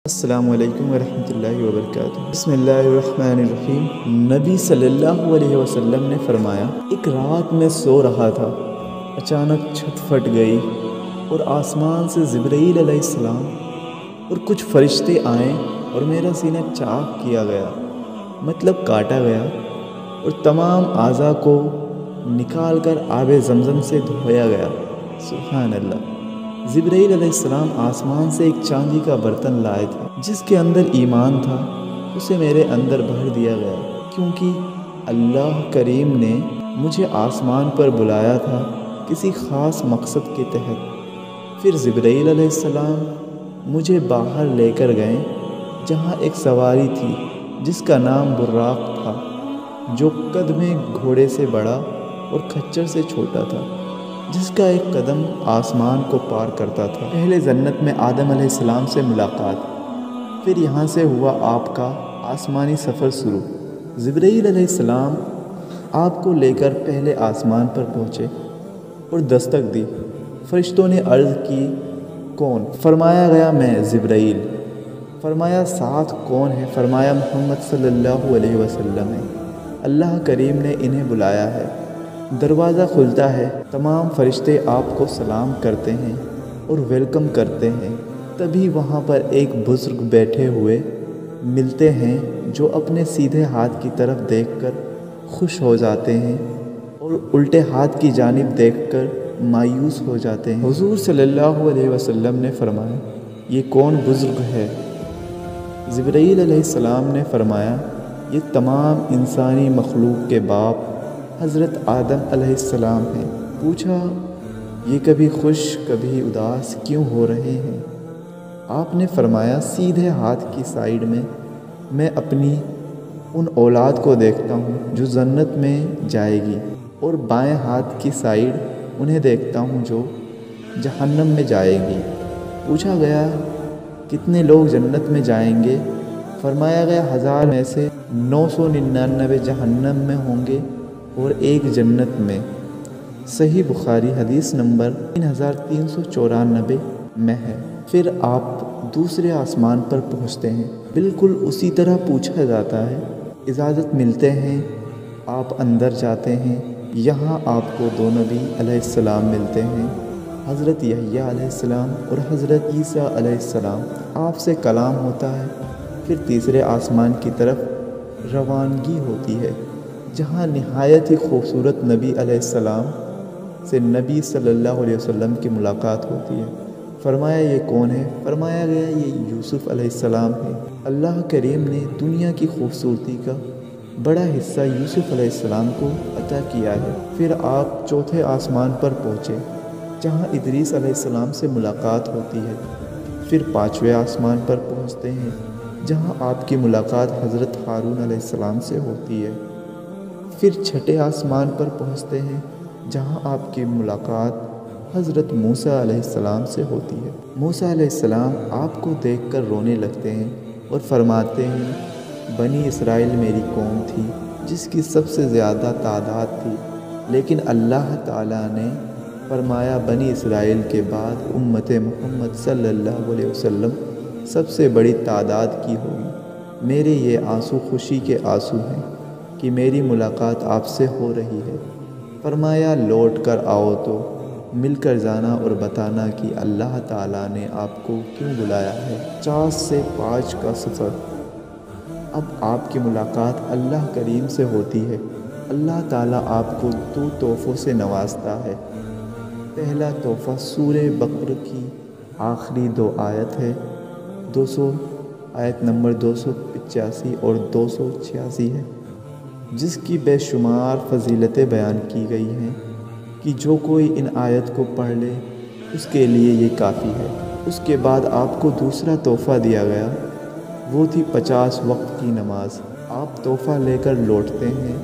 السلام علیکم ورحمۃ اللہ وبرکاتہ۔ بسم اللہ الرحمن الرحیم۔ نبی صلی اللہ علیہ وسلم نے فرمایا، ایک رات میں سو رہا تھا، اچانک چھت پھٹ گئی اور آسمان سے جبرائیل علیہ السلام اور کچھ فرشتے آئے اور میرا سینہ چاک کیا گیا، مطلب کاٹا گیا، اور تمام اعضاء کو نکال کر آب زمزم سے دھویا گیا۔ سبحان اللہ۔ جبرائیل علیہ السلام آسمان سے ایک چاندی کا برتن لائے تھے جس کے اندر ایمان تھا، اسے میرے اندر بھر دیا گیا، کیونکہ اللہ کریم نے مجھے آسمان پر بلایا تھا کسی خاص مقصد کے تحت۔ پھر جبرائیل علیہ السلام مجھے باہر لے کر گئے جہاں ایک سواری تھی جس کا نام براق تھا، جو قد میں گھوڑے سے بڑا اور کھچر سے چھوٹا تھا، جس کا ایک قدم آسمان کو پار کرتا تھا۔ پہلے جنت میں آدم علیہ السلام سے ملاقات، پھر یہاں سے ہوا آپ کا آسمانی سفر شروع۔ جبرائیل علیہ السلام آپ کو لے کر پہلے آسمان پر پہنچے اور دستک دی۔ فرشتوں نے عرض کی، کون؟ فرمایا گیا، میں جبرائیل۔ فرمایا، ساتھ کون ہے؟ فرمایا، محمد صلی اللہ علیہ وسلم ہے، اللہ کریم نے انہیں بلایا ہے۔ دروازہ کھلتا ہے، تمام فرشتے آپ کو سلام کرتے ہیں اور ویلکم کرتے ہیں۔ تبھی وہاں پر ایک بزرگ بیٹھے ہوئے ملتے ہیں جو اپنے سیدھے ہاتھ کی طرف دیکھ کر خوش ہو جاتے ہیں اور الٹے ہاتھ کی جانب دیکھ کر مایوس ہو جاتے ہیں۔ حضور صلی اللہ علیہ وسلم نے فرمایا، یہ کون بزرگ ہے؟ جبرائیل علیہ السلام نے فرمایا، یہ تمام انسانی مخلوق کے باپ حضرت آدم علیہ السلام ہیں۔ پوچھا، یہ کبھی خوش کبھی اداس کیوں ہو رہے ہیں؟ آپ نے فرمایا، سیدھے ہاتھ کی سائیڈ میں میں اپنی ان اولاد کو دیکھتا ہوں جو جنت میں جائے گی، اور بائیں ہاتھ کی سائیڈ انہیں دیکھتا ہوں جو جہنم میں جائے گی۔ پوچھا گیا، کتنے لوگ جنت میں جائیں گے؟ فرمایا گیا، 1000 میں سے 999 جہنم میں ہوں گے اور ایک جنت میں۔ صحیح بخاری حدیث نمبر 3394 میں ہے۔ پھر آپ دوسرے آسمان پر پہنچتے ہیں، بالکل اسی طرح پوچھا جاتا ہے، اجازت ملتے ہیں، آپ اندر جاتے ہیں۔ یہاں آپ کو 2 نبی علیہ السلام ملتے ہیں، حضرت یحییٰ علیہ السلام اور حضرت عیسیٰ علیہ السلام۔ آپ سے کلام ہوتا ہے، پھر تیسرے آسمان کی طرف روانگی ہوتی ہے جہاں نہایت ہی خوبصورت نبی علیہ السلام سے نبی صلی اللہ علیہ وسلم کی ملاقات ہوتی ہے۔ فرمایا، یہ کون ہے؟ فرمایا گیا، یہ یوسف علیہ السلام ہے۔ اللہ کریم نے دنیا کی خوبصورتی کا بڑا حصہ یوسف علیہ السلام کو عطا کیا ہے۔ پھر آپ چوتھے آسمان پر پہنچے جہاں ادریس علیہ السلام سے ملاقات ہوتی ہے۔ پھر 5ویں آسمان پر پہنچتے ہیں جہاں آپ کی ملاقات حضرت ہارون علیہ السلام سے ہوتی ہے۔ پھر 6 آسمان پر پہنچتے ہیں جہاں آپ کی ملاقات حضرت موسیٰ علیہ السلام سے ہوتی ہے۔ موسیٰ علیہ السلام آپ کو دیکھ کر رونے لگتے ہیں اور فرماتے ہیں، بنی اسرائیل میری قوم تھی جس کی سب سے زیادہ تعداد تھی، لیکن اللہ تعالیٰ نے فرمایا بنی اسرائیل کے بعد امت محمد صلی اللہ علیہ وسلم سب سے بڑی تعداد کی ہوگی۔ میرے یہ آنسو خوشی کے آنسو ہیں کہ میری ملاقات آپ سے ہو رہی ہے۔ فرمایا، لوٹ کر آؤ تو مل کر جانا اور بتانا کہ اللہ تعالیٰ نے آپ کو کیوں بلایا ہے۔ 50 سے 5 کا سفر۔ اب آپ کی ملاقات اللہ کریم سے ہوتی ہے۔ اللہ تعالیٰ آپ کو 2 تحفوں سے نوازتا ہے۔ پہلا تحفہ سورہ بقرہ کی آخری 2 آیت ہے، 200 آیت نمبر 285 اور 286 ہے، جس کی بے شمار فضیلتیں بیان کی گئی ہیں کہ جو کوئی ان آیت کو پڑھ لے اس کے لیے یہ کافی ہے۔ اس کے بعد آپ کو دوسرا تحفہ دیا گیا، وہ تھی 50 وقت کی نماز۔ آپ تحفہ لے کر لوٹتے ہیں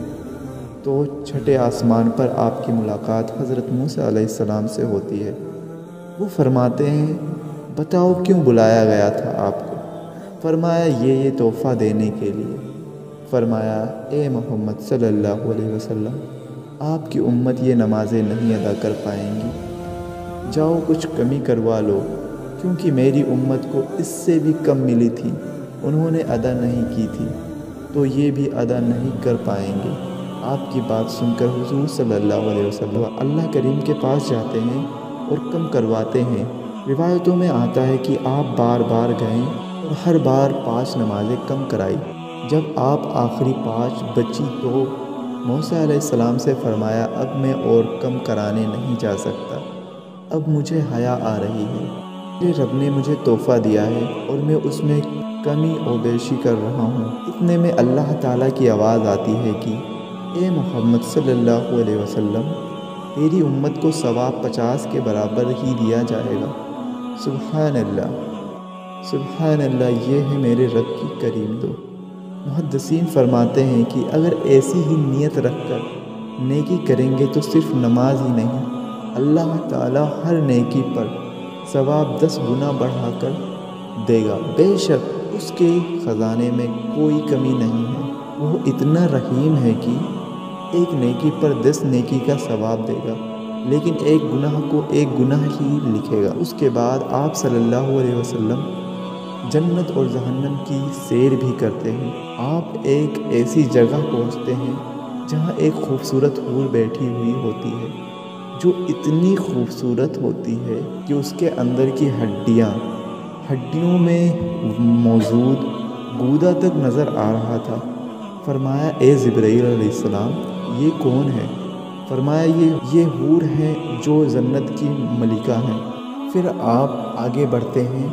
تو 6 آسمان پر آپ کی ملاقات حضرت موسیٰ علیہ السلام سے ہوتی ہے۔ وہ فرماتے ہیں، بتاؤ کیوں بلایا گیا تھا آپ کو؟ فرمایا، یہ تحفہ دینے کے لیے۔ فرمایا، اے محمد صلی اللہ علیہ وسلم، آپ کی امت یہ نمازیں نہیں ادا کر پائیں گی، جاؤ کچھ کمی کروا لو، کیونکہ میری امت کو اس سے بھی کم ملی تھی، انہوں نے ادا نہیں کی تھی تو یہ بھی ادا نہیں کر پائیں گے۔ آپ کی بات سن کر حضور صلی اللہ علیہ وسلم اللہ کریم کے پاس جاتے ہیں اور کم کرواتے ہیں۔ روایتوں میں آتا ہے کہ آپ بار بار گئے اور ہر بار 5 نمازیں کم کرائی۔ جب آپ آخری 5 بچی تو موسیٰ علیہ السلام سے فرمایا اب میں اور کم کرانے نہیں جا سکتا، اب مجھے حیا آ رہی ہے۔ میرے رب نے مجھے تحفہ دیا ہے اور میں اس میں کمی و بیشی کر رہا ہوں۔ اتنے میں اللہ تعالیٰ کی آواز آتی ہے کہ اے محمد صلی اللہ علیہ وسلم، تیری امت کو ثواب 50 کے برابر ہی دیا جائے گا۔ سبحان اللہ، سبحان اللہ، یہ ہے میرے رب کی کریم دو۔ محدثین فرماتے ہیں کہ اگر ایسی ہی نیت رکھ کر نیکی کریں گے تو صرف نماز ہی نہیں، اللہ تعالیٰ ہر نیکی پر ثواب 10 گنا بڑھا کر دے گا۔ بے شک اس کے خزانے میں کوئی کمی نہیں ہے، وہ اتنا رحیم ہے کہ ایک نیکی پر 10 نیکی کا ثواب دے گا، لیکن ایک گناہ کو 1 گناہ ہی لکھے گا۔ اس کے بعد آپ صلی اللہ علیہ وسلم جنت اور جہنم کی سیر بھی کرتے ہیں۔ آپ ایک ایسی جگہ پہنچتے ہیں جہاں ایک خوبصورت حور بیٹھی ہوئی ہوتی ہے، جو اتنی خوبصورت ہوتی ہے کہ اس کے اندر کی ہڈیوں میں موجود گودا تک نظر آ رہا تھا۔ فرمایا اے جبرائیل علیہ السلام، یہ کون ہے؟ فرمایا یہ حور ہے جو جنت کی ملکہ ہیں۔ پھر آپ آگے بڑھتے ہیں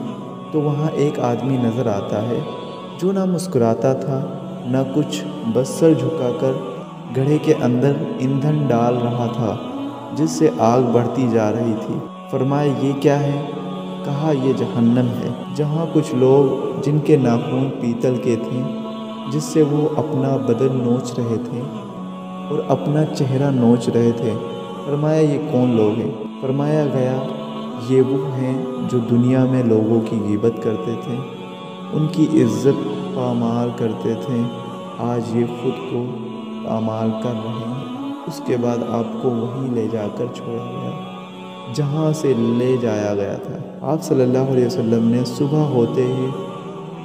تو وہاں ایک آدمی نظر آتا ہے جو نہ مسکراتا تھا نہ کچھ، بس سر جھکا کر گڑھے کے اندر ایندھن ڈال رہا تھا جس سے آگ بڑھتی جا رہی تھی۔ فرمایا یہ کیا ہے؟ کہا یہ جہنم ہے، جہاں کچھ لوگ جن کے ناخن پیتل کے تھے، جس سے وہ اپنا بدن نوچ رہے تھے اور اپنا چہرہ نوچ رہے تھے۔ فرمایا یہ کون لوگ ہیں؟ فرمایا گیا یہ وہ ہیں جو دنیا میں لوگوں کی غیبت کرتے تھے، ان کی عزت پامال کرتے تھے، آج یہ خود کو پامال کر رہے ہیں۔ اس کے بعد آپ کو وہیں لے جا کر چھوڑا گیا جہاں سے لے جایا گیا تھا۔ آپ صلی اللہ علیہ وسلم نے صبح ہوتے ہی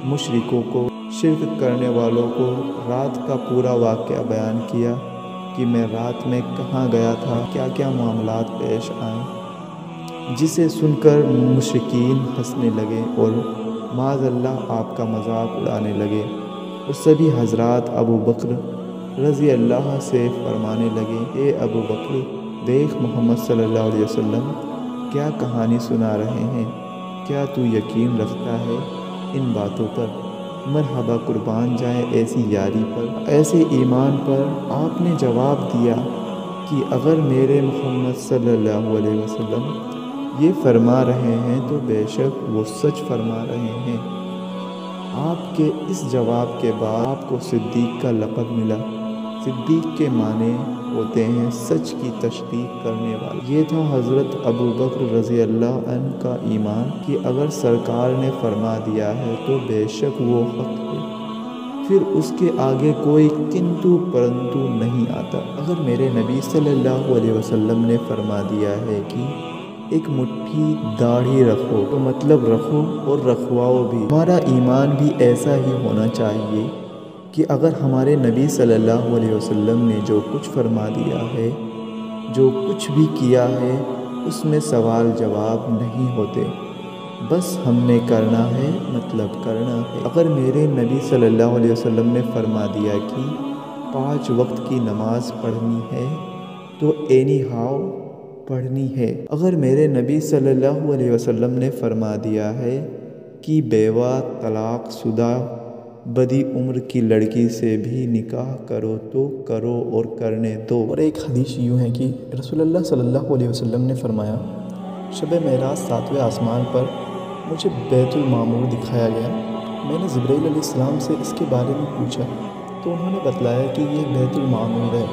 مشرکوں کو، شرک کرنے والوں کو رات کا پورا واقعہ بیان کیا کہ میں رات میں کہاں گیا تھا، کیا کیا معاملات پیش آئیں، جسے سن کر مشرکین ہنسنے لگے اور معاذ اللہ آپ کا مذاق اڑانے لگے، اور سبھی حضرات ابو بکر رضی اللہ سے فرمانے لگے اے ابو بکر، دیکھ محمد صلی اللہ علیہ وسلم کیا کہانی سنا رہے ہیں، کیا تو یقین رکھتا ہے ان باتوں پر؟ مرحبا قربان جائیں ایسی یاری پر، ایسے ایمان پر۔ آپ نے جواب دیا کہ اگر میرے محمد صلی اللہ علیہ وسلم یہ فرما رہے ہیں تو بے شک وہ سچ فرما رہے ہیں۔ آپ کے اس جواب کے بعد آپ کو صدیق کا لقب ملا۔ صدیق کے معنی ہوتے ہیں سچ کی تصدیق کرنے والا۔ یہ تھا حضرت ابو بکر رضی اللہ عنہ کا ایمان کہ اگر سرکار نے فرما دیا ہے تو بے شک وہ حق ہے، پھر اس کے آگے کوئی کنتو پرنتو نہیں آتا۔ اگر میرے نبی صلی اللہ علیہ وسلم نے فرما دیا ہے کہ ایک مٹھی داڑھی رکھو تو مطلب رکھو اور رکھواؤ بھی۔ ہمارا ایمان بھی ایسا ہی ہونا چاہیے کہ اگر ہمارے نبی صلی اللہ علیہ وسلم نے جو کچھ فرما دیا ہے، جو کچھ بھی کیا ہے، اس میں سوال جواب نہیں ہوتے، بس ہم نے کرنا ہے، مطلب کرنا ہے۔ اگر میرے نبی صلی اللہ علیہ وسلم نے فرما دیا کہ 5 وقت کی نماز پڑھنی ہے تو اینی ہاؤ پڑھنی ہے۔ اگر میرے نبی صلی اللہ علیہ وسلم نے فرما دیا ہے کہ بیوہ طلاق شدہ بدی عمر کی لڑکی سے بھی نکاح کرو تو کرو اور کرنے دو۔ اور ایک حدیث یوں ہے کہ رسول اللہ صلی اللہ علیہ وسلم نے فرمایا شب معراج 7ویں آسمان پر مجھے بیت المعمور دکھایا گیا۔ میں نے جبرائیل علیہ السلام سے اس کے بارے میں پوچھا تو انہوں نے بتلایا کہ یہ بیت المعمور ہے،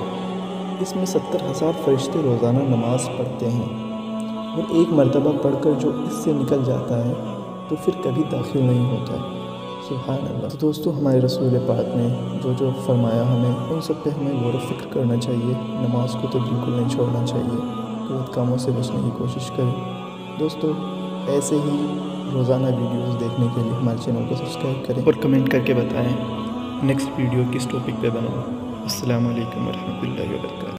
اس میں 70,000 فرشتے روزانہ نماز پڑھتے ہیں، اور ایک مرتبہ پڑھ کر جو اس سے نکل جاتا ہے تو پھر کبھی داخل نہیں ہوتا ہے۔ سبحان اللہ۔ تو دوستو، ہمارے رسول پاک نے جو فرمایا ہمیں ان سب پہ ہمیں غور و فکر کرنا چاہیے۔ نماز کو تو بالکل نہیں چھوڑنا چاہیے، غلط کاموں سے بچنے کی کوشش کریں۔ دوستو، ایسے ہی روزانہ ویڈیوز دیکھنے کے لیے ہمارے چینل کو سبسکرائب کریں اور کمنٹ کر کے بتائیں نیکسٹ ویڈیو کس ٹاپک پہ بناؤں۔ السلام علیکم ورحمۃ اللہ وبرکاتہ۔